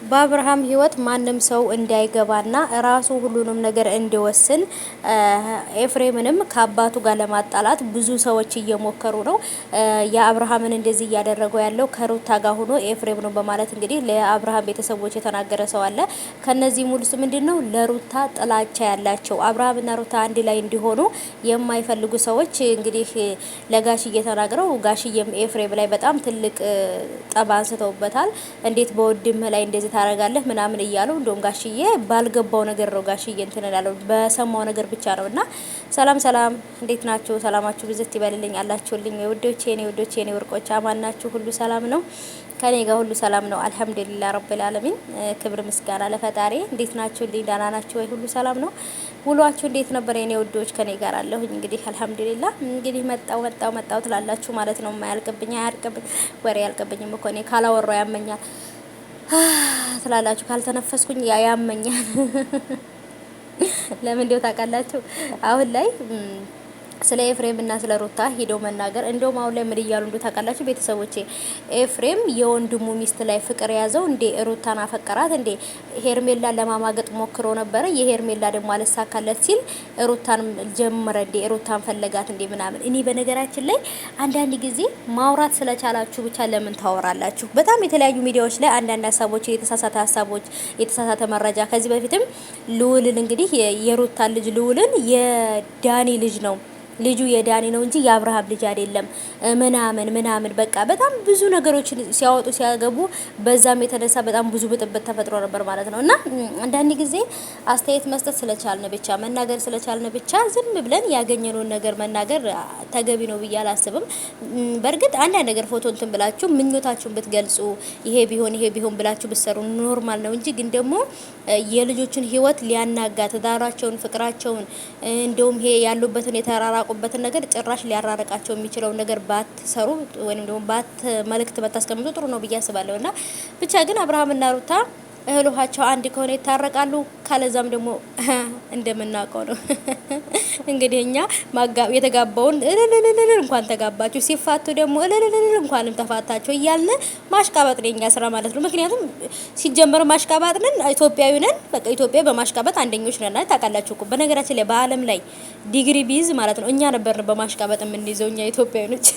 በአብርሃም ህይወት ማንም ሰው እንዳይገባና ራሱ ሁሉንም ነገር እንዲወስን ኤፍሬምንም ከአባቱ ጋር ለማጣላት ብዙ ሰዎች እየሞከሩ ነው። የአብርሃምን እንደዚህ እያደረገው ያለው ከሩታ ጋር ሆኖ ኤፍሬም ነው በማለት እንግዲህ ለአብርሃም ቤተሰቦች የተናገረ ሰው አለ። ከነዚህ ሙሉስ ምንድነው ለሩታ ጥላቻ ያላቸው አብርሃምና ሩታ አንድ ላይ እንዲሆኑ የማይፈልጉ ሰዎች እንግዲህ ለጋሽዬ ተናግረው ጋሽዬም ኤፍሬም ላይ በጣም ትልቅ ጠብ አንስተውበታል። እንዴት በወድምህ ላይ እንደዚህ ታረጋለህ ምናምን እያሉ እንደውም ጋሽዬ ባልገባው ነገር ነው ጋሽዬ እንትን እላለሁ በሰማው ነገር ብቻ ነው። እና ሰላም ሰላም፣ እንዴት ናችሁ? ሰላማችሁ ብዝት ይበልልኝ አላችሁልኝ ውዶቼ፣ የኔ ውዶቼ፣ የኔ ወርቆች አማን ናችሁ? ሁሉ ሰላም ነው? ከኔ ጋር ሁሉ ሰላም ነው አልሐምዱሊላህ ረብል ዓለሚን። ክብር ምስጋና ለፈጣሪ። እንዴት ናችሁ? ደህና ናችሁ ወይ? ሁሉ ሰላም ነው? ውሏችሁ እንዴት ነበር የኔ ውዶች? ከኔ ጋር አለሁኝ እንግዲህ አልሐምዱሊላህ። እንግዲህ መጣው ትላላችሁ ማለት ነው። የማያልቅብኝ አያልቅብኝ ወሬ ያልቅብኝም እኮ እኔ ካላወራው ያመኛል ትላላችሁ፣ ካልተነፈስኩኝ ያመኛል። ለምን እንደው ታውቃላችሁ አሁን ላይ ስለ ኤፍሬም እና ስለ ሩታ ሄደው መናገር እንደውም አሁን ላይ ምን እያሉ እንደው ታውቃላችሁ ቤተሰቦቼ፣ ኤፍሬም የወንድሙ ሚስት ላይ ፍቅር ያዘው እንዴ ሩታን አፈቀራት እንዴ ሄርሜላ ለማማገጥ ሞክሮ ነበረ። የሄርሜላ ደግሞ አልሳካለት ሲል ሩታን ጀመረ እንዴ ሩታን ፈለጋት እንዴ ምናምን። እኔ በነገራችን ላይ አንዳንድ ጊዜ ማውራት ስለቻላችሁ ብቻ ለምን ታወራላችሁ? በጣም የተለያዩ ሚዲያዎች ላይ አንዳንድ ሀሳቦች፣ የተሳሳተ መረጃ ከዚህ በፊትም ልውልን እንግዲህ የሩታ ልጅ ልውልን የዳኒ ልጅ ነው ልጁ የዳኒ ነው እንጂ የአብርሃም ልጅ አይደለም ምናምን በቃ በጣም ብዙ ነገሮችን ሲያወጡ ሲያገቡ በዛም የተነሳ በጣም ብዙ ብጥብጥ ተፈጥሮ ነበር ማለት ነው። እና አንዳንድ ጊዜ አስተያየት መስጠት ስለቻልን ብቻ መናገር ስለቻልን ብቻ ዝም ብለን ያገኘነውን ነገር መናገር ተገቢ ነው ብዬ አላስብም። በእርግጥ አንዳንድ ነገር ፎቶ እንትን ብላችሁ ምኞታችሁን ብትገልጹ ይሄ ቢሆን ብላችሁ ብትሰሩ ኖርማል ነው እንጂ ግን ደግሞ የልጆችን ህይወት ሊያናጋ ትዳራቸውን፣ ፍቅራቸውን እንደውም ይሄ ያሉበትን የተራራቁበትን ነገር ጭራሽ ሊያራርቃቸው የሚችለው ነገር ባትሰሩ ወይንም ደግሞ መልእክት ባታስቀምጡ ጥሩ ነው ብዬ አስባለሁ። እና ብቻ ግን አብርሃምና ሩታ እህል ውሃቸው አንድ ከሆነ ይታረቃሉ፣ ካለዛም ደግሞ እንደምናውቀው ነው። እንግዲህ እኛ የተጋባውን እልልልል እንኳን ተጋባችሁ፣ ሲፋቱ ደግሞ እልልልል እንኳንም ተፋታችሁ እያልን ማሽቃበጥ ነው የኛ ስራ ማለት ነው። ምክንያቱም ሲጀመር ማሽቃበጥ ነን፣ ኢትዮጵያዊ ነን። በቃ ኢትዮጵያ በማሽቃበጥ አንደኞች ነን። ታውቃላችሁ እኮ በነገራችን ላይ በዓለም ላይ ዲግሪ ቢይዝ ማለት ነው እኛ ነበርን በማሽቃበጥ የምንይዘው እኛ ኢትዮጵያዊኖች።